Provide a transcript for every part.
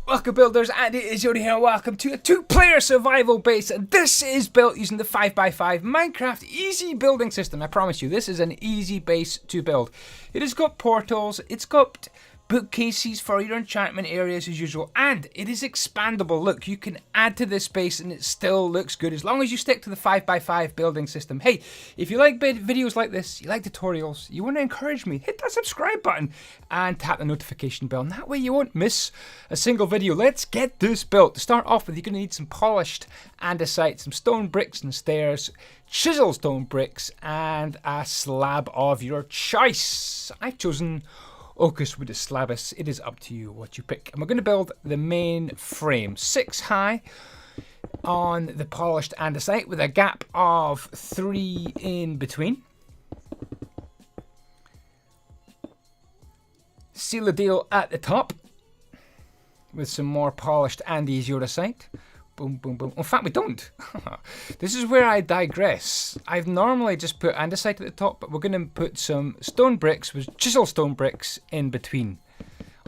Welcome builders, andyisyoda here, welcome to a 2-player survival base, and this is built using the 5x5 Minecraft easy building system. I promise you, this is an easy base to build. It has got portals, it's got bookcases for your enchantment areas as usual, and it is expandable. Look, you can add to this base and it still looks good as long as you stick to the 5x5 building system. Hey, if you like videos like this, you like tutorials, you want to encourage me, hit that subscribe button and tap the notification bell, and that way you won't miss a single video. Let's get this built. To start off with, you're going to need some polished andesite, some stone bricks and stairs, chisel stone bricks, and a slab of your choice. I've chosen Ocus with a slabus. It is up to you what you pick. And we're going to build the main frame 6 high on the polished andesite with a gap of 3 in between. Seal the deal at the top with some more polished andesite. Boom, boom, boom. In fact, we don't. This is where I digress. I've normally just put andesite at the top, but we're going to put some stone bricks with chisel stone bricks in between.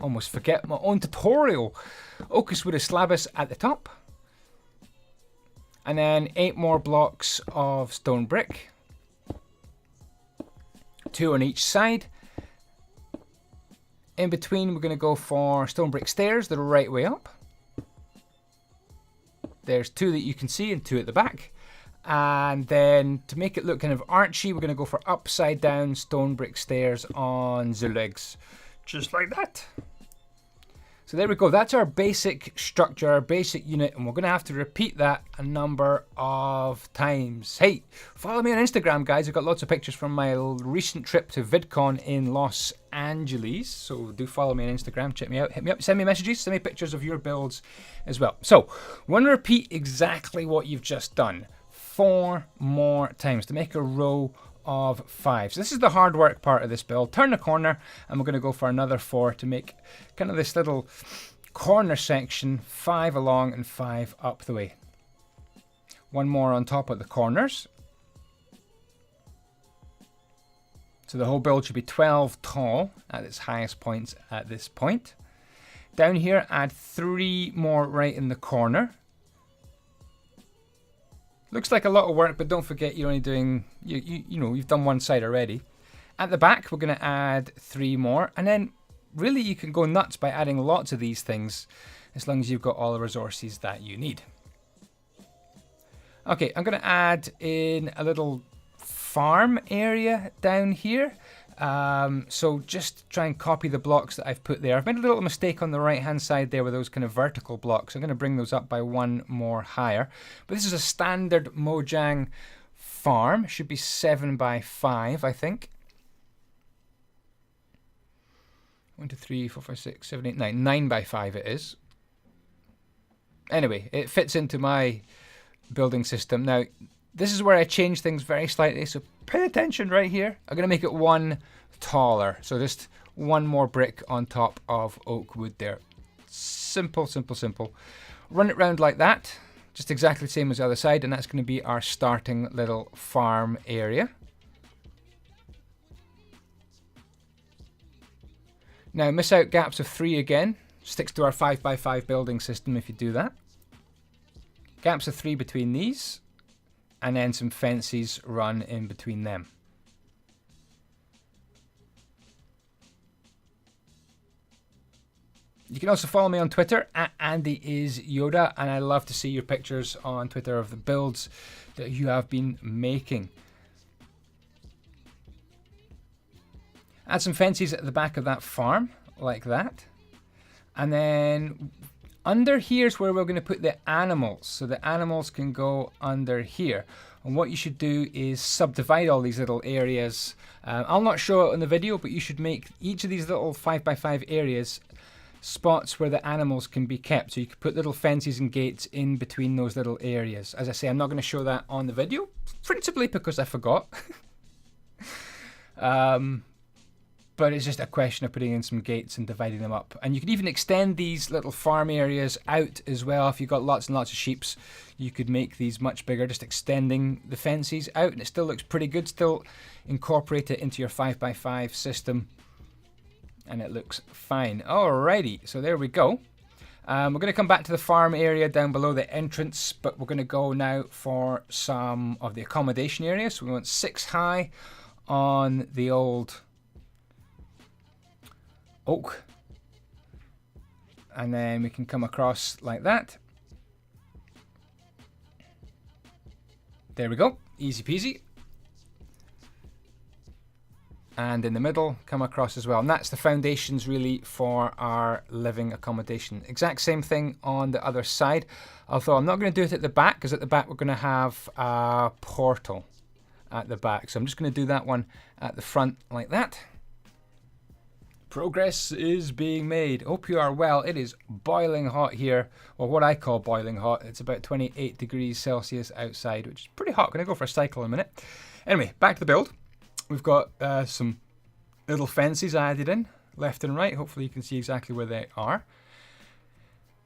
Almost forget my own tutorial. Ocus with a slabus at the top. And then 8 more blocks of stone brick. 2 on each side. In between, we're going to go for stone brick stairs the right way up. There's 2 that you can see and 2 at the back. And then to make it look kind of archy, we're going to go for upside down stone brick stairs on the legs. Just like that. So there we go. That's our basic structure, our basic unit. And we're going to have to repeat that a number of times. Hey, follow me on Instagram, guys. I've got lots of pictures from my recent trip to VidCon in Los Angeles. So do follow me on Instagram. Check me out. Hit me up. Send me messages. Send me pictures of your builds as well. So we want to repeat exactly what you've just done 4 more times to make a row of 5. So this is the hard work part of this build. Turn the corner and we're going to go for another 4 to make kind of this little corner section, 5 along and 5 up the way. 1 more on top of the corners. So the whole build should be 12 tall at its highest points at this point. Down here, add 3 more right in the corner. Looks like a lot of work, but don't forget you're only doing, you know, you've done one side already. At the back, we're going to add 3 more. And then really you can go nuts by adding lots of these things as long as you've got all the resources that you need. Okay, I'm going to add in a little farm area down here. So just try and copy the blocks that I've put there. I've made a little mistake on the right hand side there with those kind of vertical blocks. I'm going to bring those up by 1 more higher. But this is a standard Mojang farm. It should be 7 by 5, I think. 1, 2, 3, 4, 5, 6, 7, 8, 9. 9 by 5 it is. Anyway, it fits into my building system. Now, this is where I change things very slightly, so pay attention right here. I'm going to make it 1 taller, so just 1 more brick on top of oak wood there. Simple, simple, simple. Run it round like that, just exactly the same as the other side, and that's going to be our starting little farm area. Now, miss out gaps of 3 again. Sticks to our 5x5 building system if you do that. Gaps of 3 between these. And then some fences run in between them. You can also follow me on Twitter at andyisyoda, and I love to see your pictures on Twitter of the builds that you have been making. Add some fences at the back of that farm, like that. And then under here is where we're going to put the animals, so the animals can go under here. And what you should do is subdivide all these little areas. I'll not show it on the video, but you should make each of these little 5x5 areas spots where the animals can be kept. So you could put little fences and gates in between those little areas. As I say, I'm not going to show that on the video, principally because I forgot. But it's just a question of putting in some gates and dividing them up. And you could even extend these little farm areas out as well. If you've got lots and lots of sheeps, you could make these much bigger, just extending the fences out. And it still looks pretty good. Still incorporate it into your 5x5 system. And it looks fine. Alrighty, so there we go. We're going to come back to the farm area down below the entrance, but we're going to go now for some of the accommodation area. So we want 6 high on the old oak. And then we can come across like that. There we go, easy peasy. And in the middle, come across as well. And that's the foundations really for our living accommodation. Exact same thing on the other side. Although I'm not going to do it at the back, because at the back we're going to have a portal at the back. So I'm just going to do that one at the front like that. Progress is being made. Hope you are well. It is boiling hot here, or what I call boiling hot. It's about 28 degrees Celsius outside, which is pretty hot. I'm going to go for a cycle in a minute. Anyway, back to the build. We've got some little fences added in, left and right. Hopefully you can see exactly where they are.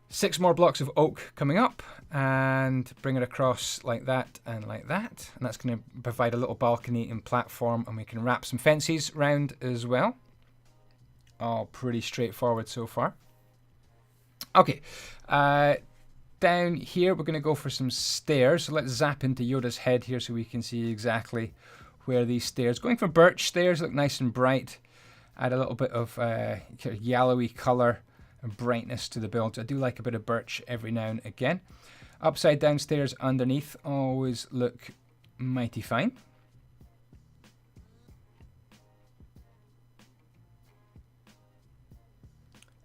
6 more blocks of oak coming up, and bring it across like that and like that. And that's going to provide a little balcony and platform, and we can wrap some fences round as well. All pretty straightforward so far. Okay, down here we're going to go for some stairs. So let's zap into Yoda's head here so we can see exactly where these stairs, going for birch stairs, look nice and bright, add a little bit of yellowy color and brightness to the build. I do like a bit of birch every now and again. Upside down stairs underneath always look mighty fine.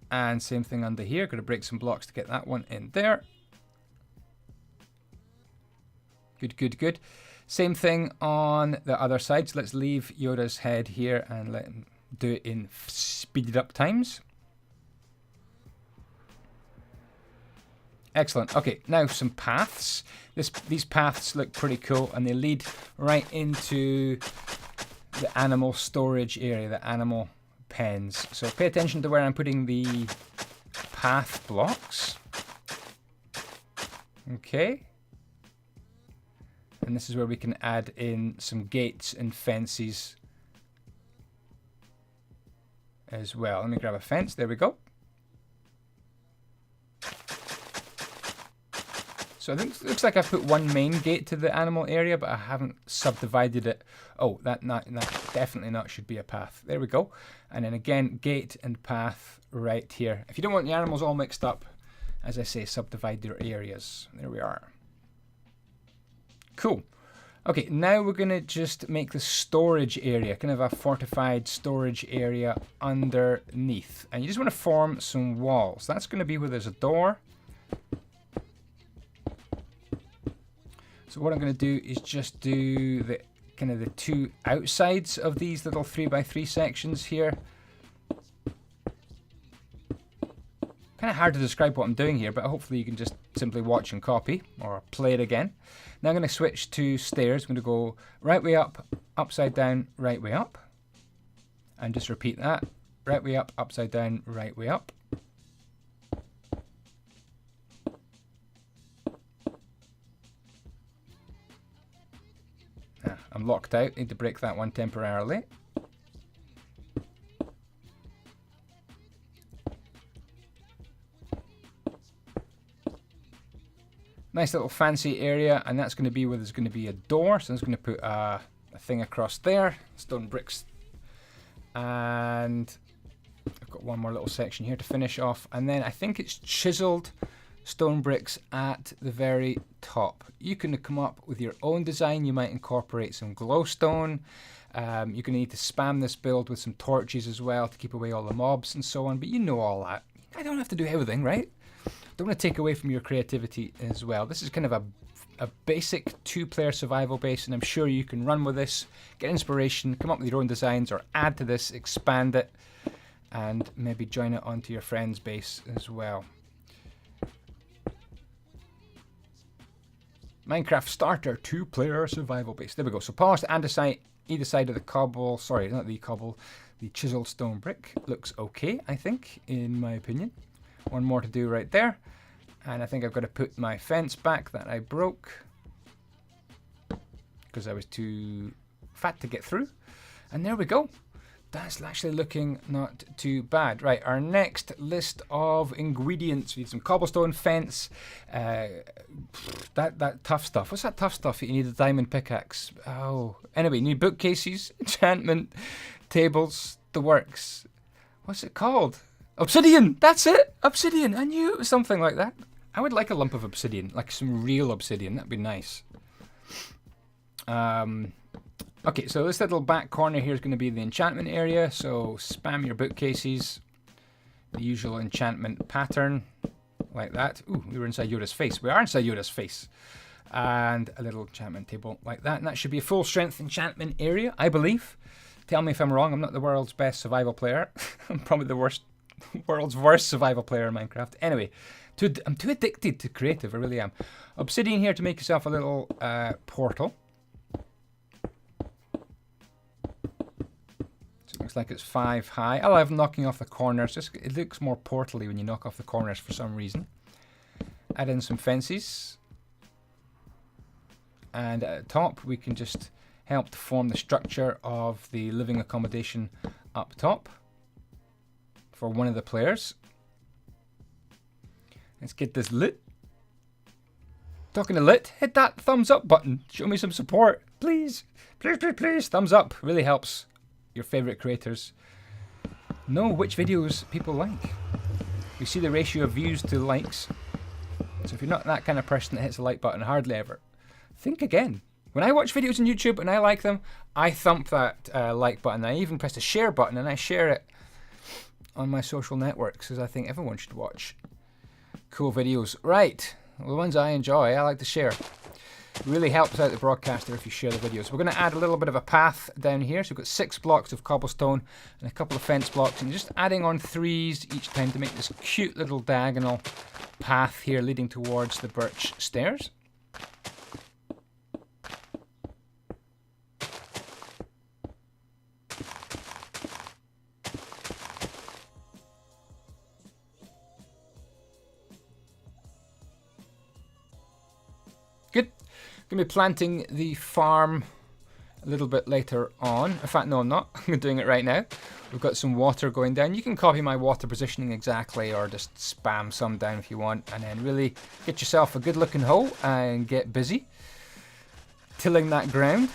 And same thing under here, going to break some blocks to get that one in there. Good, good, good. Same thing on the other side. So let's leave Yoda's head here and let him do it in speeded up times. Excellent. Okay, now some paths. These paths look pretty cool, and they lead right into the animal storage area, the animal pens. So pay attention to where I'm putting the path blocks. Okay. And this is where we can add in some gates and fences as well. Let me grab a fence. There we go. So I think it looks like I've put one main gate to the animal area, but I haven't subdivided it. Oh, that definitely not should be a path. There we go. And then again, gate and path right here. If you don't want the animals all mixed up, as I say, subdivide your areas. There we are. Cool. Okay, now we're going to just make the storage area, kind of a fortified storage area underneath. And you just want to form some walls. That's going to be where there's a door. So what I'm going to do is just do the kind of the 2 outsides of these little 3x3 sections here. Kind of hard to describe what I'm doing here, but hopefully you can just simply watch and copy or play it again. Now I'm going to switch to stairs. I'm going to go right way up, upside down, right way up. And just repeat that. Right way up, upside down, right way up. I'm locked out. Need to break that one temporarily. Nice little fancy area, and that's going to be where there's going to be a door. So I'm just going to put a thing across there, stone bricks. And I've got one more little section here to finish off. And then I think it's chiseled stone bricks at the very top. You can come up with your own design. You might incorporate some glowstone. You're going to need to spam this build with some torches as well to keep away all the mobs and so on. But you know all that. I don't have to do everything, right? Don't want to take away from your creativity as well. This is kind of a basic 2-player survival base, and I'm sure you can run with this, get inspiration, come up with your own designs, or add to this, expand it, and maybe join it onto your friend's base as well. Minecraft starter 2-player survival base. There we go. So polished andesite either side of the cobble. Sorry, not the cobble. The chiseled stone brick looks okay, I think, in my opinion. One more to do right there. And I think I've got to put my fence back that I broke because I was too fat to get through. And there we go. That's actually looking not too bad. Right, our next list of ingredients. We need some cobblestone, fence, that tough stuff. What's that tough stuff? You need a diamond pickaxe. Oh, anyway, you need bookcases, enchantment tables, the works. What's it called? Obsidian. That's it. Obsidian. I knew it was something like that. I would like a lump of obsidian, like some real obsidian. That'd be nice. Okay, so this little back corner here is going to be the enchantment area, so spam your bookcases, the usual enchantment pattern, like that. Ooh, we were inside Yoda's face. We are inside Yoda's face. And a little enchantment table like that, and that should be a full strength enchantment area, I believe. Tell me if I'm wrong, I'm not the world's best survival player. I'm probably the world's worst survival player in Minecraft. Anyway, I'm too addicted to creative, I really am. Obsidian here to make yourself a little portal. Looks like it's 5 high. I love knocking off the corners. It looks more portally when you knock off the corners for some reason. Add in some fences. And at the top, we can just help to form the structure of the living accommodation up top for one of the players. Let's get this lit. Talking to lit, hit that thumbs up button. Show me some support, please. Please, please, please. Thumbs up really helps your favorite creators know which videos people like. We see the ratio of views to likes. So if you're not that kind of person that hits the like button hardly ever, think again. When I watch videos on YouTube and I like them, I thump that like button. I even press the share button and I share it on my social networks because I think everyone should watch cool videos. Right, well, the ones I enjoy, I like to share. Really helps out the broadcaster if you share the videos. We're going to add a little bit of a path down here. So we've got 6 blocks of cobblestone and a couple of fence blocks, and just adding on 3s each time to make this cute little diagonal path here leading towards the birch stairs. Good. Going to be planting the farm a little bit later on. In fact, no, I'm not. I'm doing it right now. We've got some water going down. You can copy my water positioning exactly or just spam some down if you want. And then really get yourself a good looking hole and get busy tilling that ground.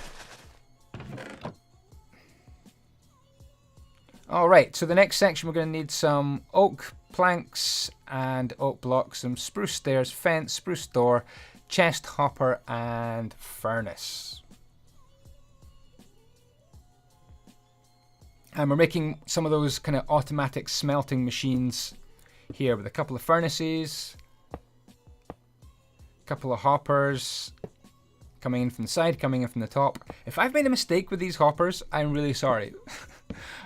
Alright, so the next section we're going to need some oak planks and oak blocks, some spruce stairs, fence, spruce door, chest hopper and furnace. And we're making some of those kind of automatic smelting machines here with a couple of furnaces, a couple of hoppers coming in from the side, coming in from the top. If I've made a mistake with these hoppers, I'm really sorry.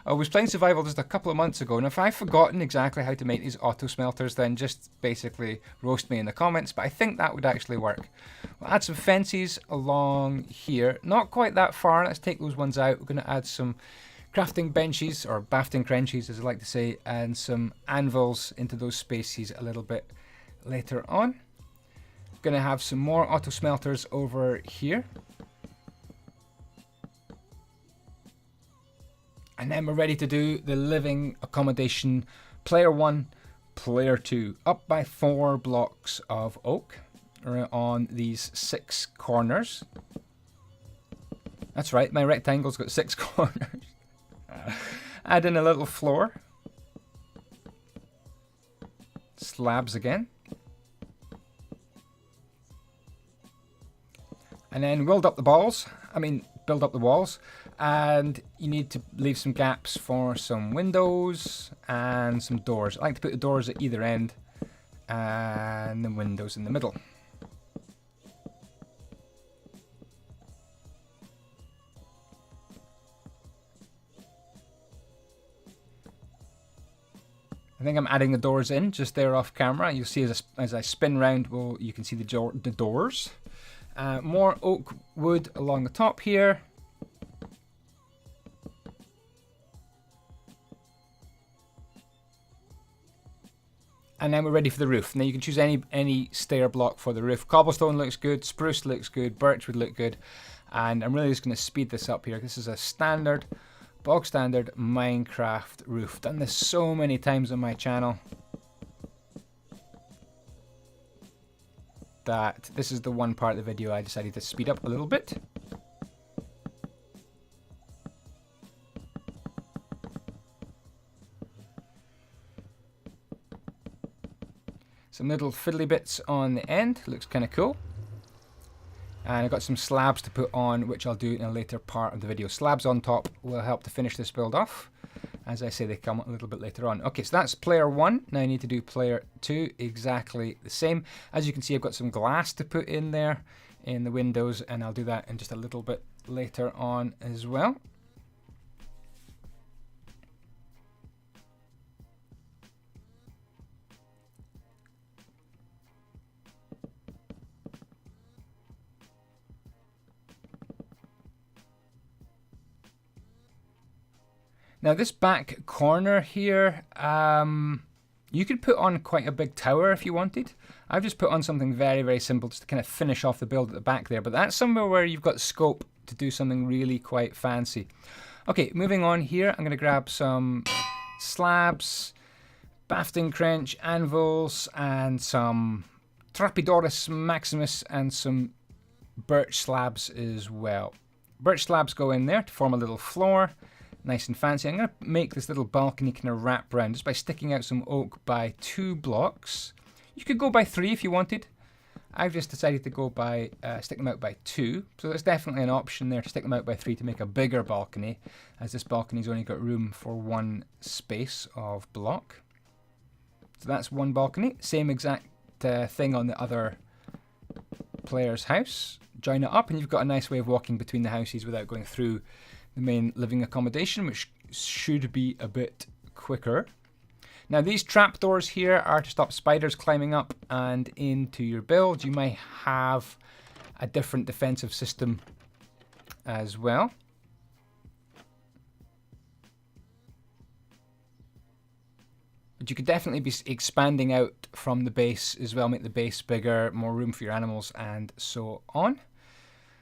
I was playing survival just a couple of months ago, and if I've forgotten exactly how to make these auto smelters, then just basically roast me in the comments, but I think that would actually work. We'll add some fences along here, not quite that far. Let's take those ones out. We're going to add some crafting benches, or bafting crenches as I like to say, and some anvils into those spaces a little bit later on. Going to have some more auto smelters over here. And then we're ready to do the living accommodation player 1, player 2, up by 4 blocks of oak on these 6 corners. That's right, my rectangle's got 6 corners. Add in a little floor. Slabs again. And then build up the walls, and you need to leave some gaps for some windows and some doors. I like to put the doors at either end and the windows in the middle. I think I'm adding the doors in just there off camera. You'll see as I spin round, you can see the doors. More oak wood along the top here. And then we're ready for the roof. Now you can choose any stair block for the roof. Cobblestone looks good, spruce looks good, birch would look good. And I'm really just going to speed this up here. This is a standard bog standard Minecraft roof. Done this so many times on my channel that this is the one part of the video I decided to speed up a little bit. Some little fiddly bits on the end, looks kind of cool. And I've got some slabs to put on, which I'll do in a later part of the video. Slabs on top will help to finish this build off. As I say, they come a little bit later on. Okay, so that's player 1. Now I need to do player 2 exactly the same. As you can see, I've got some glass to put in there in the windows, and I'll do that in just a little bit later on as well. Now this back corner here, you could put on quite a big tower if you wanted. I've just put on something very, very simple just to kind of finish off the build at the back there, but that's somewhere where you've got scope to do something really quite fancy. Okay, moving on here, I'm going to grab some slabs, bafting crench, anvils, and some Trapedoris Maximus, and some birch slabs as well. Birch slabs go in there to form a little floor. Nice and fancy. I'm going to make this little balcony kind of wrap around just by sticking out some oak by 2 blocks. You could go by 3 if you wanted. I've just decided to go by, stick them out by 2. So there's definitely an option there to stick them out by 3 to make a bigger balcony, as this balcony's only got room for 1 space of block. So that's 1 balcony. Same exact thing on the other player's house. Join it up and you've got a nice way of walking between the houses without going through the main living accommodation, which should be a bit quicker. Now these trapdoors here are to stop spiders climbing up and into your build. You might have a different defensive system as well. But you could definitely be expanding out from the base as well, make the base bigger, more room for your animals and so on.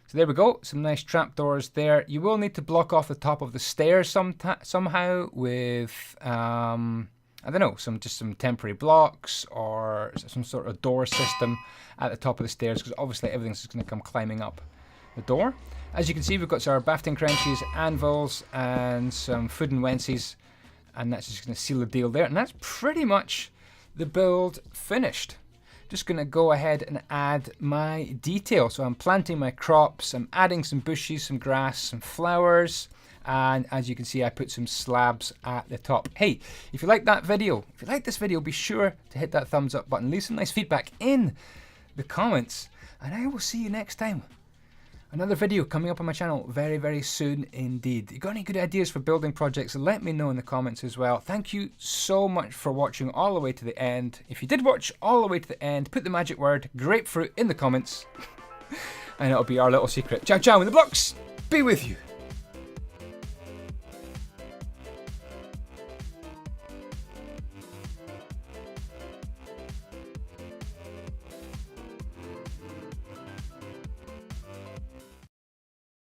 So there we go, some nice trapdoors there. You will need to block off the top of the stairs somehow with, I don't know, just some temporary blocks or some sort of door system at the top of the stairs, because obviously everything's just going to come climbing up the door. As you can see, we've got our bafting crenches, anvils, and some food and wences, and that's just going to seal the deal there. And that's pretty much the build finished. Just going to go ahead and add my detail. So I'm planting my crops, I'm adding some bushes, some grass, some flowers, and as you can see I put some slabs at the top. Hey, if you like that video, if you like this video, be sure to hit that thumbs up button, leave some nice feedback in the comments, and I will see you next time. Another video coming up on my channel very, very soon indeed. You got any good ideas for building projects? Let me know in the comments as well. Thank you so much for watching all the way to the end. If you did watch all the way to the end, put the magic word grapefruit in the comments and it'll be our little secret. Ciao, ciao, and the blocks be with you.